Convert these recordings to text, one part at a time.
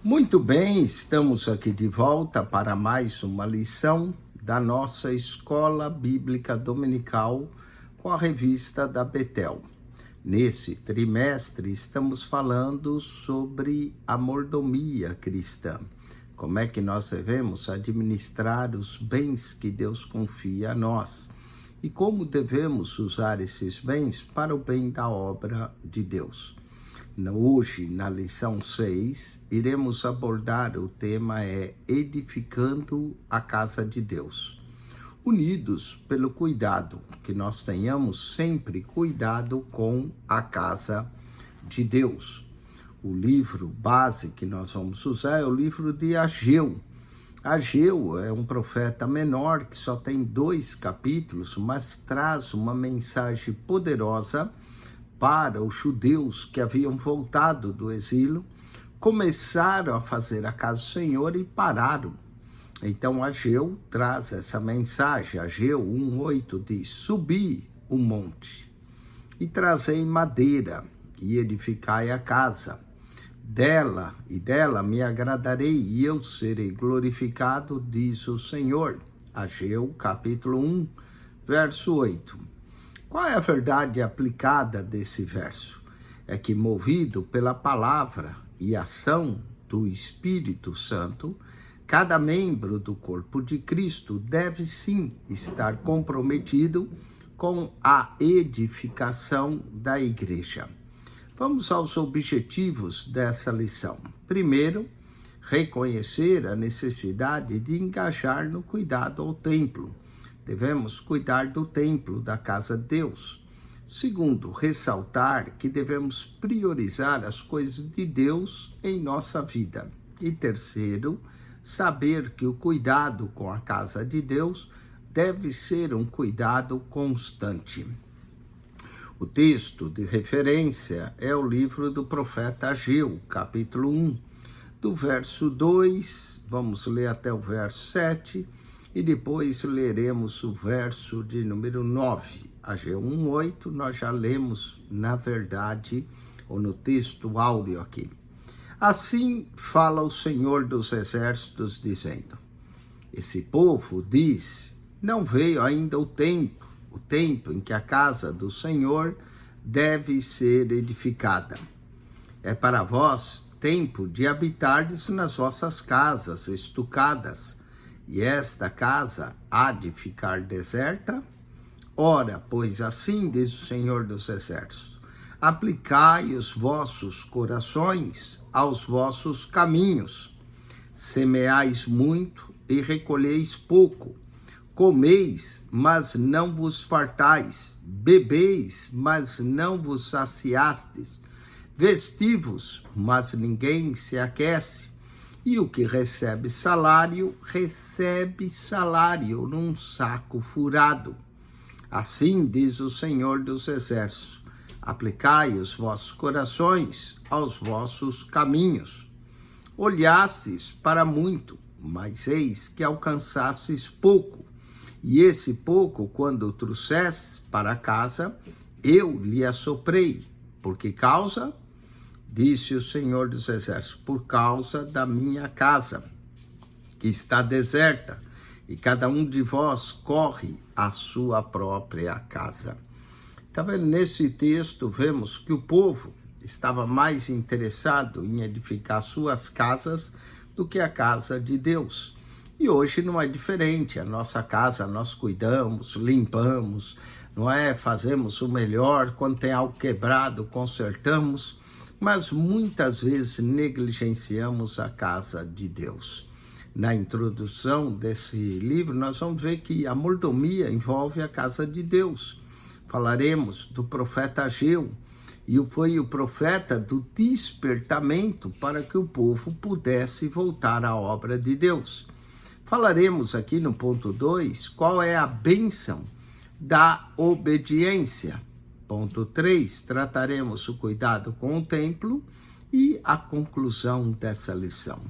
Muito bem, estamos aqui de volta para mais uma lição da nossa Escola Bíblica Dominical com a revista da Betel. Nesse trimestre estamos falando sobre a mordomia cristã. Como é que nós devemos administrar os bens que Deus confia a nós e como devemos usar esses bens para o bem da obra de Deus. Hoje, na lição 6, iremos abordar o tema edificando a casa de Deus. Unidos pelo cuidado, que nós tenhamos sempre cuidado com a casa de Deus. O livro base que nós vamos usar é o livro de Ageu. Ageu é um profeta menor que só tem 2 capítulos, mas traz uma mensagem poderosa para os judeus que haviam voltado do exílio, começaram a fazer a casa do Senhor e pararam. Então Ageu traz essa mensagem. Ageu 1:8 diz: subi o monte e trazei madeira e edificai a casa. Dela me agradarei e eu serei glorificado, diz o Senhor. Ageu capítulo 1, verso 8. Qual é a verdade aplicada desse verso? É que, movido pela palavra e ação do Espírito Santo, cada membro do corpo de Cristo deve sim estar comprometido com a edificação da igreja. Vamos aos objetivos dessa lição. Primeiro, reconhecer a necessidade de engajar no cuidado ao templo. Devemos cuidar do templo, da casa de Deus. Segundo, ressaltar que devemos priorizar as coisas de Deus em nossa vida. E terceiro, saber que o cuidado com a casa de Deus deve ser um cuidado constante. O texto de referência é o livro do profeta Ageu, capítulo 1, do verso 2, vamos ler até o verso 7, e depois leremos o verso de número 9. Ageu 1:8, nós já lemos, na verdade, ou no texto áureo aqui. Assim fala o Senhor dos Exércitos, dizendo: esse povo diz, não veio ainda o tempo em que a casa do Senhor deve ser edificada. É para vós tempo de habitardes nas vossas casas estucadas, e esta casa há de ficar deserta? Ora, pois assim diz o Senhor dos Exércitos: aplicai os vossos corações aos vossos caminhos, semeais muito e recolheis pouco, comeis, mas não vos fartais, bebeis, mas não vos saciastes, vestivos, mas ninguém se aquece. E o que recebe salário num saco furado. Assim diz o Senhor dos Exércitos: aplicai os vossos corações aos vossos caminhos. Olhastes para muito, mas eis que alcançastes pouco. E esse pouco, quando trouxestes para casa, eu lhe assoprei. Por que causa? Disse o Senhor dos Exércitos: por causa da minha casa, que está deserta, e cada um de vós corre à sua própria casa. Está vendo? Nesse texto, vemos que o povo estava mais interessado em edificar suas casas do que a casa de Deus. E hoje não é diferente. A nossa casa nós cuidamos, limpamos, não é? Fazemos o melhor. Quando tem algo quebrado, consertamos. Mas muitas vezes negligenciamos a casa de Deus. Na introdução desse livro, nós vamos ver que a mordomia envolve a casa de Deus. Falaremos do profeta Ageu, e foi o profeta do despertamento para que o povo pudesse voltar à obra de Deus. Falaremos aqui no ponto 2 qual é a bênção da obediência. Ponto 3, trataremos o cuidado com o templo e a conclusão dessa lição.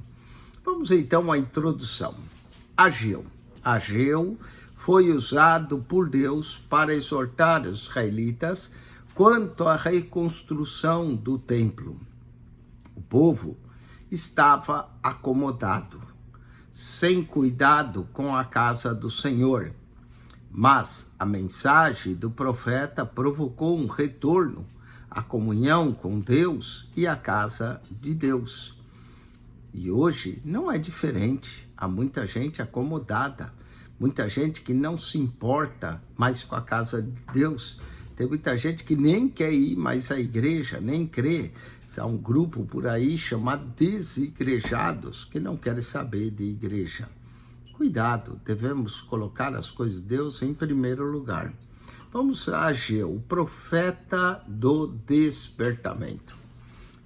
Vamos então à introdução. Ageu. Ageu foi usado por Deus para exortar os israelitas quanto à reconstrução do templo. O povo estava acomodado, sem cuidado com a casa do Senhor. Mas a mensagem do profeta provocou um retorno à comunhão com Deus e à casa de Deus. E hoje não é diferente. Há muita gente acomodada, muita gente que não se importa mais com a casa de Deus. Tem muita gente que nem quer ir mais à igreja, nem crê. Há um grupo por aí chamado desigrejados, que não querem saber de igreja. Cuidado, devemos colocar as coisas de Deus em primeiro lugar. Vamos a Ageu, o profeta do despertamento.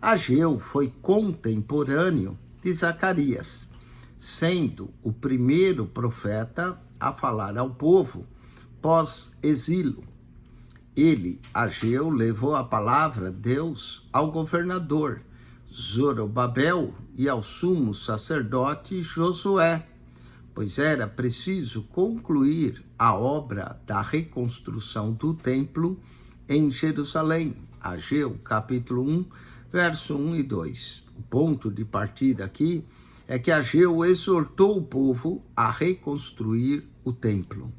Ageu foi contemporâneo de Zacarias, sendo o primeiro profeta a falar ao povo pós-exílio. Ele, Ageu, levou a palavra de Deus ao governador Zorobabel e ao sumo sacerdote Josué, pois era preciso concluir a obra da reconstrução do templo em Jerusalém. Ageu, capítulo 1, verso 1 e 2. O ponto de partida aqui é que Ageu exortou o povo a reconstruir o templo.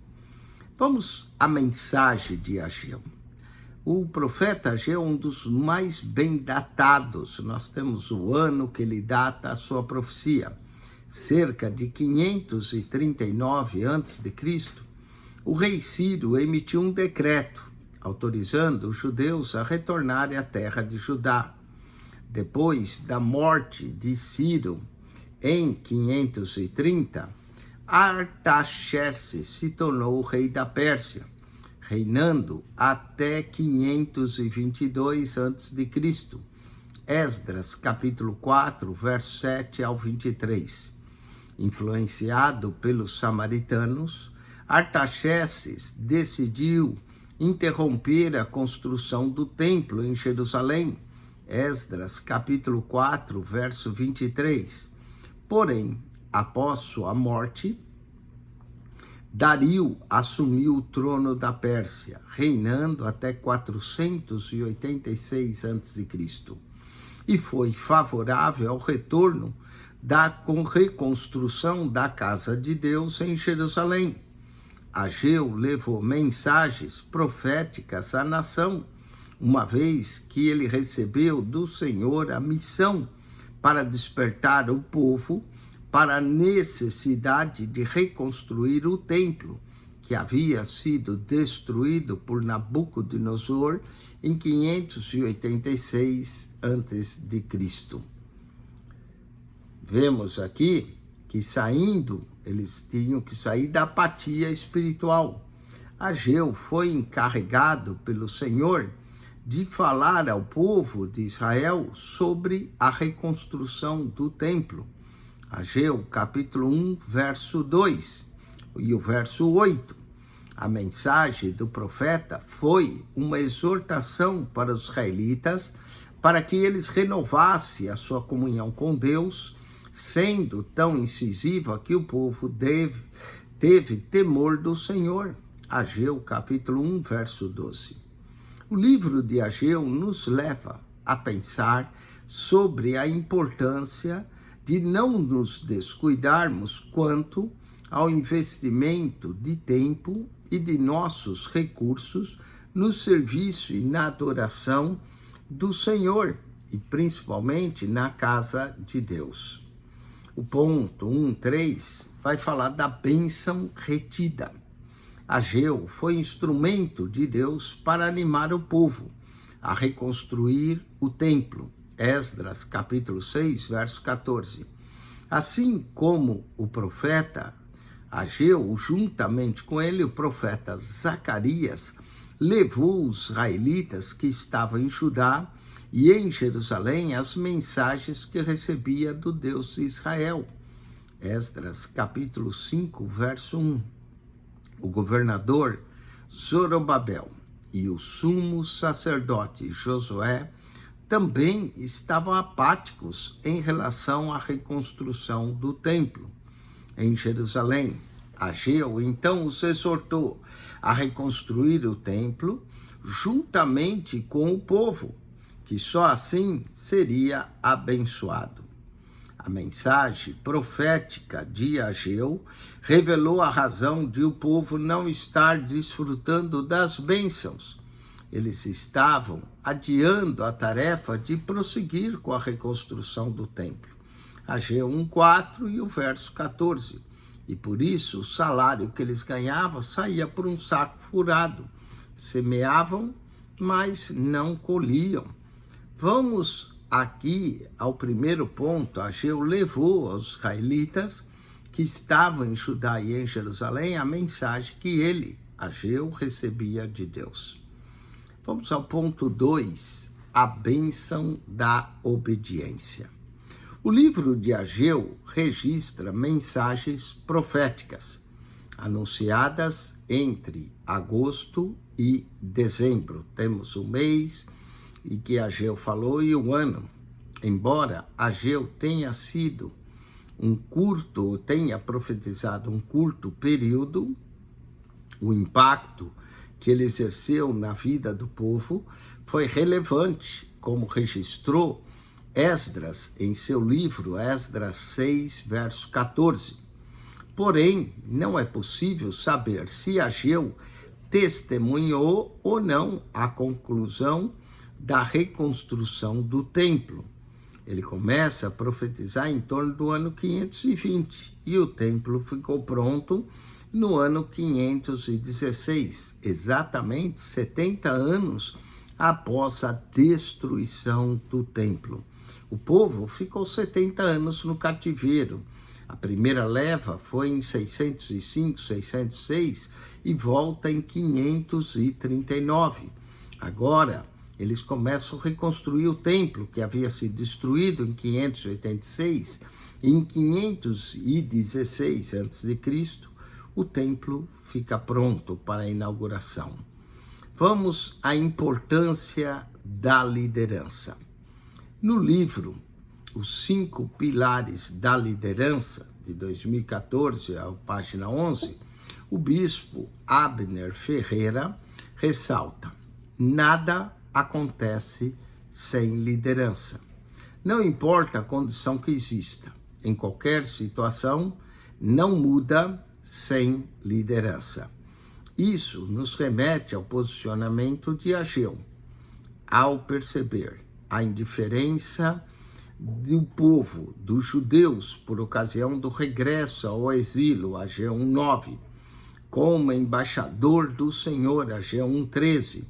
Vamos à mensagem de Ageu. O profeta Ageu é um dos mais bem datados. Nós temos o ano que ele data a sua profecia. Cerca de 539 a.C., o rei Ciro emitiu um decreto autorizando os judeus a retornarem à terra de Judá. Depois da morte de Ciro, em 530, Artaxerxes se tornou o rei da Pérsia, reinando até 522 a.C. Esdras, capítulo 4, verso 7 ao 23. Influenciado pelos samaritanos, Artaxerxes decidiu interromper a construção do templo em Jerusalém. Esdras, capítulo 4, verso 23. Porém, após sua morte, Dario assumiu o trono da Pérsia, reinando até 486 a.C. E foi favorável ao retorno da reconstrução da casa de Deus em Jerusalém. Ageu levou mensagens proféticas à nação, uma vez que ele recebeu do Senhor a missão para despertar o povo para a necessidade de reconstruir o templo, que havia sido destruído por Nabucodonosor em 586 a.C. Vemos aqui que eles tinham que sair da apatia espiritual. Ageu foi encarregado pelo Senhor de falar ao povo de Israel sobre a reconstrução do templo. Ageu, capítulo 1, verso 2 e o verso 8. A mensagem do profeta foi uma exortação para os israelitas para que eles renovassem a sua comunhão com Deus, sendo tão incisiva que o povo teve temor do Senhor. Ageu, capítulo 1, verso 12. O livro de Ageu nos leva a pensar sobre a importância de não nos descuidarmos quanto ao investimento de tempo e de nossos recursos no serviço e na adoração do Senhor, e principalmente na casa de Deus. O ponto 1.3 vai falar da bênção retida. Ageu foi instrumento de Deus para animar o povo a reconstruir o templo. Esdras, capítulo 6, verso 14. Assim como o profeta Ageu, juntamente com ele, o profeta Zacarias, levou os israelitas que estavam em Judá e em Jerusalém as mensagens que recebia do Deus de Israel. Esdras, capítulo 5, verso 1. O governador Zorobabel e o sumo sacerdote Josué também estavam apáticos em relação à reconstrução do templo em Jerusalém. Ageu então os exortou a reconstruir o templo juntamente com o povo, que só assim seria abençoado. A mensagem profética de Ageu revelou a razão de o povo não estar desfrutando das bênçãos. Eles estavam adiando a tarefa de prosseguir com a reconstrução do templo. Ageu 1:4 e o verso 14. E por isso o salário que eles ganhavam saía por um saco furado. Semeavam, mas não colhiam. Vamos aqui ao primeiro ponto. Ageu levou aos israelitas que estavam em Judá e em Jerusalém a mensagem que ele, Ageu, recebia de Deus. Vamos ao ponto 2, a bênção da obediência. O livro de Ageu registra mensagens proféticas, anunciadas entre agosto e dezembro. Temos o mês em que Ageu falou e o ano. Embora Ageu tenha profetizado um curto período, o impacto que ele exerceu na vida do povo foi relevante, como registrou Esdras em seu livro, Esdras 6, verso 14. Porém, não é possível saber se Ageu testemunhou ou não a conclusão da reconstrução do templo. Ele começa a profetizar em torno do ano 520 e o templo ficou pronto no ano 516, exatamente 70 anos após a destruição do templo. O povo ficou 70 anos no cativeiro. A primeira leva foi em 605, 606 e volta em 539. Agora, eles começam a reconstruir o templo, que havia sido destruído em 586. Em 516 a.C., o templo fica pronto para a inauguração. Vamos à importância da liderança. No livro Os 5 Pilares da Liderança, de 2014, a página 11, o bispo Abner Ferreira ressalta: nada acontece sem liderança. Não importa a condição que exista, em qualquer situação, não muda sem liderança. Isso nos remete ao posicionamento de Ageu, ao perceber a indiferença do povo, dos judeus, por ocasião do regresso ao exílio, Ageu 1:9, como embaixador do Senhor, Ageu 1:13,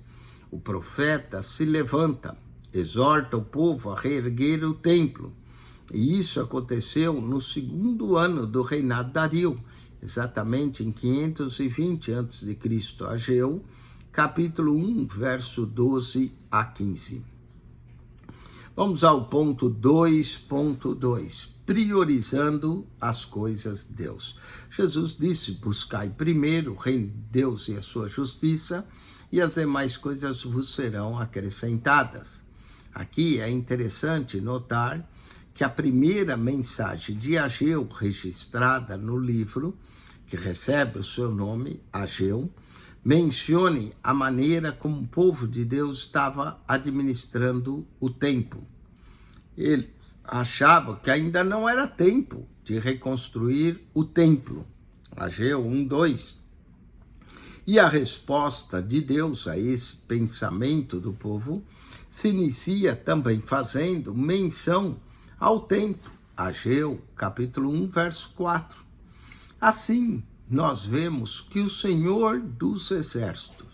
o profeta se levanta, exorta o povo a reerguer o templo, e isso aconteceu no 2º ano do reinado de Dario, exatamente em 520 a.C., Ageu, capítulo 1, verso 12 a 15. Vamos ao ponto 2.2, priorizando as coisas de Deus. Jesus disse: buscai primeiro o reino de Deus e a sua justiça, e as demais coisas vos serão acrescentadas. Aqui é interessante notar que a primeira mensagem de Ageu, registrada no livro, que recebe o seu nome, Ageu, mencione a maneira como o povo de Deus estava administrando o tempo. Ele achava que ainda não era tempo de reconstruir o templo. Ageu 1:2. E a resposta de Deus a esse pensamento do povo se inicia também fazendo menção ao templo. Ageu, capítulo 1, verso 4. Assim, nós vemos que o Senhor dos Exércitos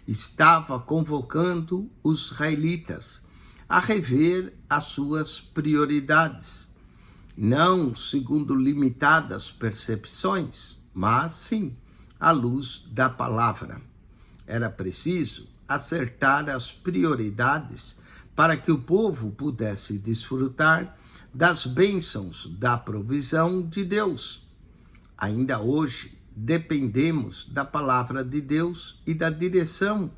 estava convocando os israelitas a rever as suas prioridades, não segundo limitadas percepções, mas sim à luz da palavra. Era preciso acertar as prioridades para que o povo pudesse desfrutar das bênçãos da provisão de Deus. Ainda hoje, dependemos da palavra de Deus e da direção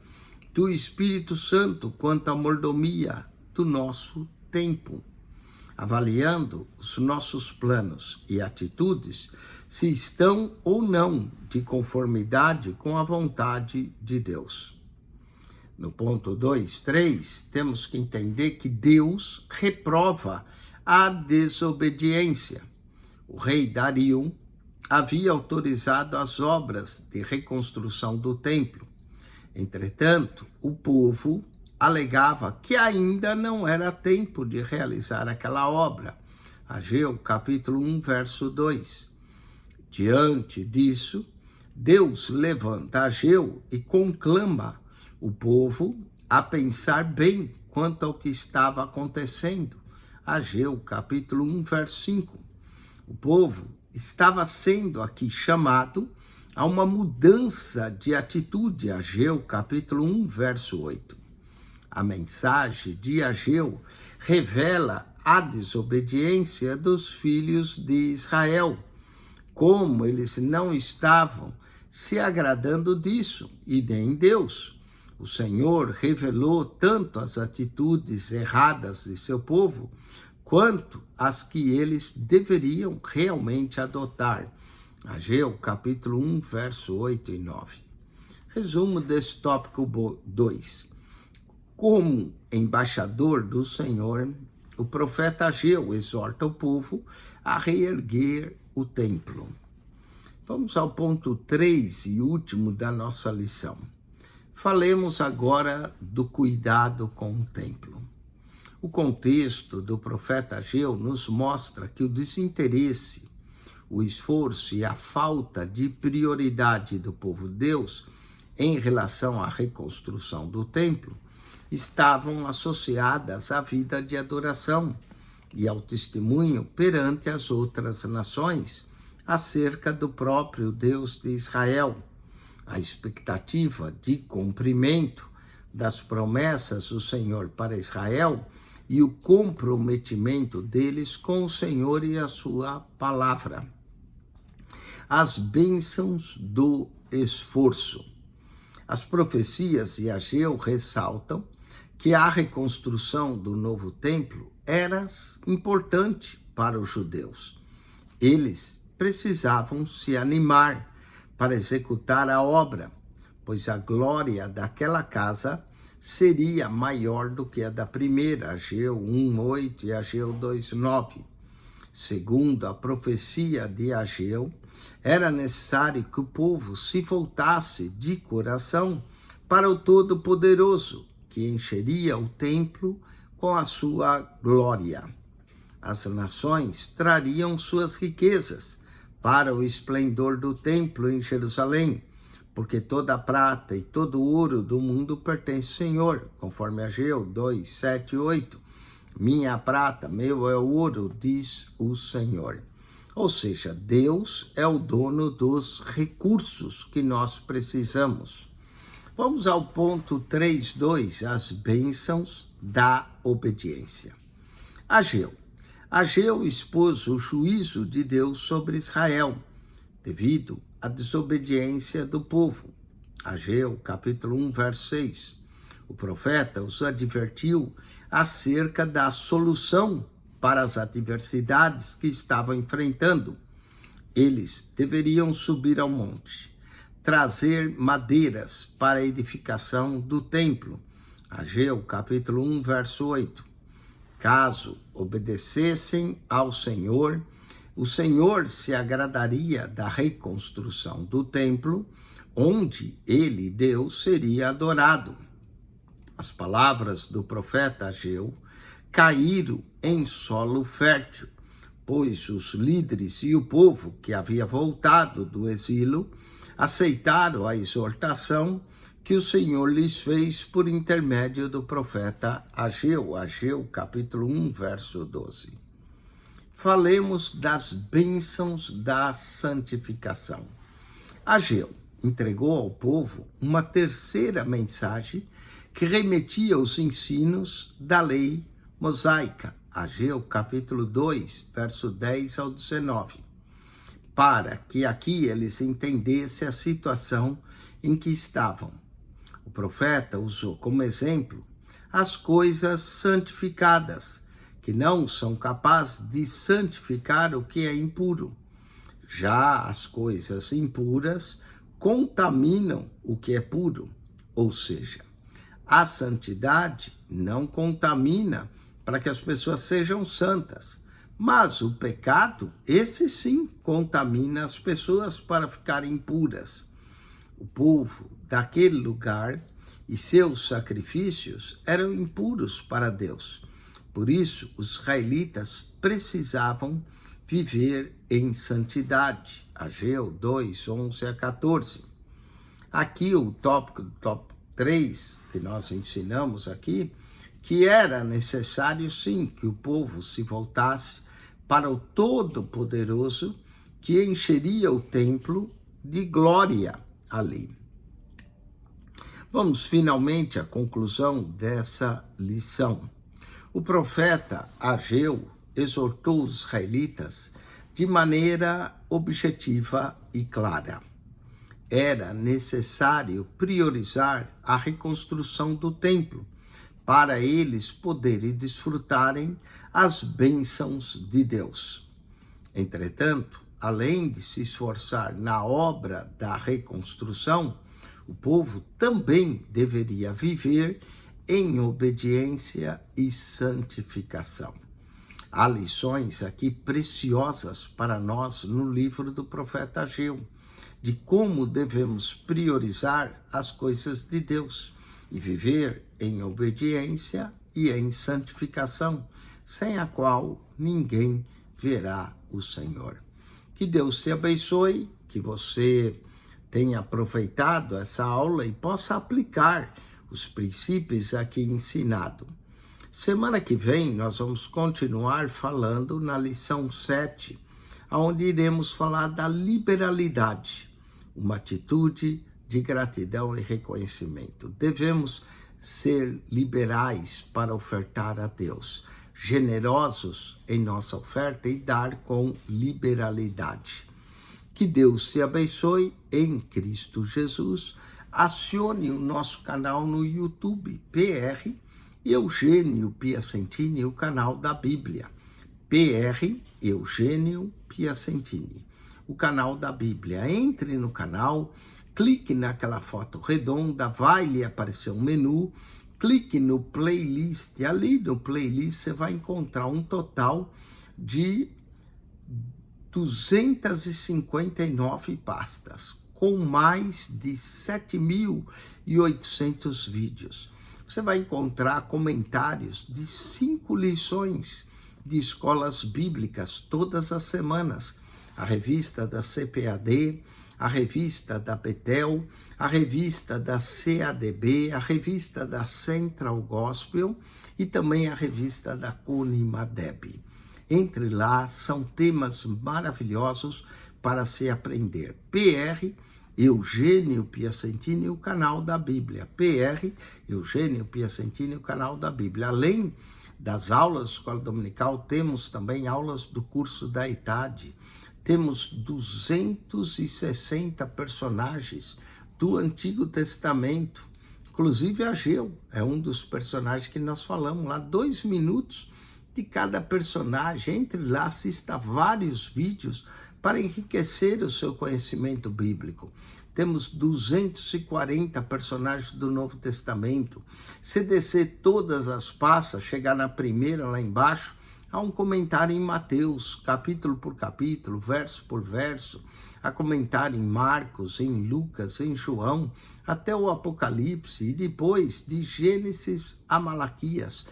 do Espírito Santo quanto à mordomia do nosso tempo, avaliando os nossos planos e atitudes se estão ou não de conformidade com a vontade de Deus. No ponto 2.3, temos que entender que Deus reprova a desobediência. O rei Dario havia autorizado as obras de reconstrução do templo. Entretanto, o povo alegava que ainda não era tempo de realizar aquela obra. Ageu, capítulo 1, verso 2. Diante disso, Deus levanta Ageu e conclama o povo a pensar bem quanto ao que estava acontecendo. Ageu, capítulo 1, verso 5. O povo estava sendo aqui chamado a uma mudança de atitude. Ageu, capítulo 1, verso 8. A mensagem de Ageu revela a desobediência dos filhos de Israel, como eles não estavam se agradando disso, e nem Deus. O Senhor revelou tanto as atitudes erradas de seu povo, quanto as que eles deveriam realmente adotar. Ageu, capítulo 1, verso 8 e 9. Resumo desse tópico 2. Como embaixador do Senhor, o profeta Ageu exorta o povo a reerguer o templo. Vamos ao ponto 3 e último da nossa lição. Falemos agora do cuidado com o templo. O contexto do profeta Ageu nos mostra que o desinteresse, o esforço e a falta de prioridade do povo de Deus em relação à reconstrução do templo estavam associadas à vida de adoração e ao testemunho perante as outras nações acerca do próprio Deus de Israel. A expectativa de cumprimento das promessas do Senhor para Israel e o comprometimento deles com o Senhor e a sua palavra. As bênçãos do esforço. As profecias de Ageu ressaltam que a reconstrução do novo templo era importante para os judeus. Eles precisavam se animar para executar a obra, pois a glória daquela casa seria maior do que a da primeira, Ageu 1:8 e Ageu 2:9. Segundo a profecia de Ageu, era necessário que o povo se voltasse de coração para o Todo-Poderoso, que encheria o templo com a sua glória. As nações trariam suas riquezas para o esplendor do templo em Jerusalém, porque toda a prata e todo o ouro do mundo pertence ao Senhor, conforme Ageu 2, 7 e 8. Minha prata, meu é o ouro, diz o Senhor. Ou seja, Deus é o dono dos recursos que nós precisamos. Vamos ao ponto 3.2, as bênçãos da obediência. Ageu expôs o juízo de Deus sobre Israel, devido à desobediência do povo. Ageu, capítulo 1, verso 6. O profeta os advertiu acerca da solução para as adversidades que estavam enfrentando. Eles deveriam subir ao monte, trazer madeiras para a edificação do templo. Ageu, capítulo 1, verso 8. Caso obedecessem ao Senhor, o Senhor se agradaria da reconstrução do templo, onde ele, Deus, seria adorado. As palavras do profeta Ageu caíram em solo fértil, pois os líderes e o povo que havia voltado do exílio aceitaram a exortação que o Senhor lhes fez por intermédio do profeta Ageu. Ageu, capítulo 1, verso 12. Falemos das bênçãos da santificação. Ageu entregou ao povo uma terceira mensagem que remetia aos ensinos da lei mosaica. Ageu, capítulo 2, verso 10 ao 19. Para que aqui eles entendessem a situação em que estavam. O profeta usou como exemplo as coisas santificadas, que não são capazes de santificar o que é impuro. Já as coisas impuras contaminam o que é puro, ou seja, a santidade não contamina para que as pessoas sejam santas, Mas o pecado, esse sim, contamina as pessoas para ficarem impuras. O povo daquele lugar e seus sacrifícios eram impuros para Deus. Por isso, os israelitas precisavam viver em santidade. Ageu 2, 11 a 14. Aqui o tópico 3, que nós ensinamos aqui, que era necessário sim que o povo se voltasse para o Todo-Poderoso, que encheria o templo de glória ali. Vamos finalmente à conclusão dessa lição. O profeta Ageu exortou os israelitas de maneira objetiva e clara. Era necessário priorizar a reconstrução do templo para eles poderem desfrutarem as bênçãos de Deus. Entretanto, além de se esforçar na obra da reconstrução, o povo também deveria viver em obediência e santificação. Há lições aqui preciosas para nós no livro do profeta Ageu, de como devemos priorizar as coisas de Deus e viver em obediência e em santificação, sem a qual ninguém verá o Senhor. Que Deus te abençoe, que você tenha aproveitado essa aula e possa aplicar os princípios aqui ensinados. Semana que vem nós vamos continuar falando na lição 7, onde iremos falar da liberalidade, uma atitude de gratidão e reconhecimento. Devemos ser liberais para ofertar a Deus, generosos em nossa oferta e dar com liberalidade. Que Deus te abençoe em Cristo Jesus. Acione o nosso canal no YouTube, PR Eugênio Piacentini, o canal da Bíblia. PR Eugênio Piacentini, o canal da Bíblia. Entre no canal, clique naquela foto redonda, vai lhe aparecer um menu, clique no playlist. Ali no playlist você vai encontrar um total de 259 pastas, com mais de 7.800 vídeos. Você vai encontrar comentários de 5 lições de escolas bíblicas todas as semanas. A revista da CPAD, a revista da Betel, a revista da CADB, a revista da Central Gospel e também a revista da Cunimadeb. Entre lá, são temas maravilhosos para se aprender. PR Eugênio Piacentini, o canal da Bíblia. PR Eugênio Piacentini, o canal da Bíblia. Além das aulas de escola dominical, temos também aulas do curso da idade. Temos 260 personagens do Antigo Testamento. Inclusive Ageu é um dos personagens que nós falamos lá, 2 minutos de cada personagem. Entre lá, assista vários vídeos para enriquecer o seu conhecimento bíblico. Temos 240 personagens do Novo Testamento. Se descer todas as pastas, chegar na primeira lá embaixo, há um comentário em Mateus, capítulo por capítulo, verso por verso. Há comentário em Marcos, em Lucas, em João, até o Apocalipse, e depois de Gênesis a Malaquias.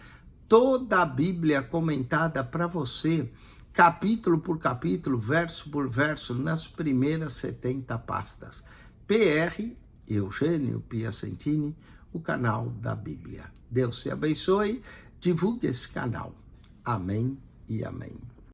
Toda a Bíblia comentada para você, capítulo por capítulo, verso por verso, nas primeiras 70 pastas. PR Eugênio Piacentini, o canal da Bíblia. Deus te abençoe, divulgue esse canal. Amém e amém.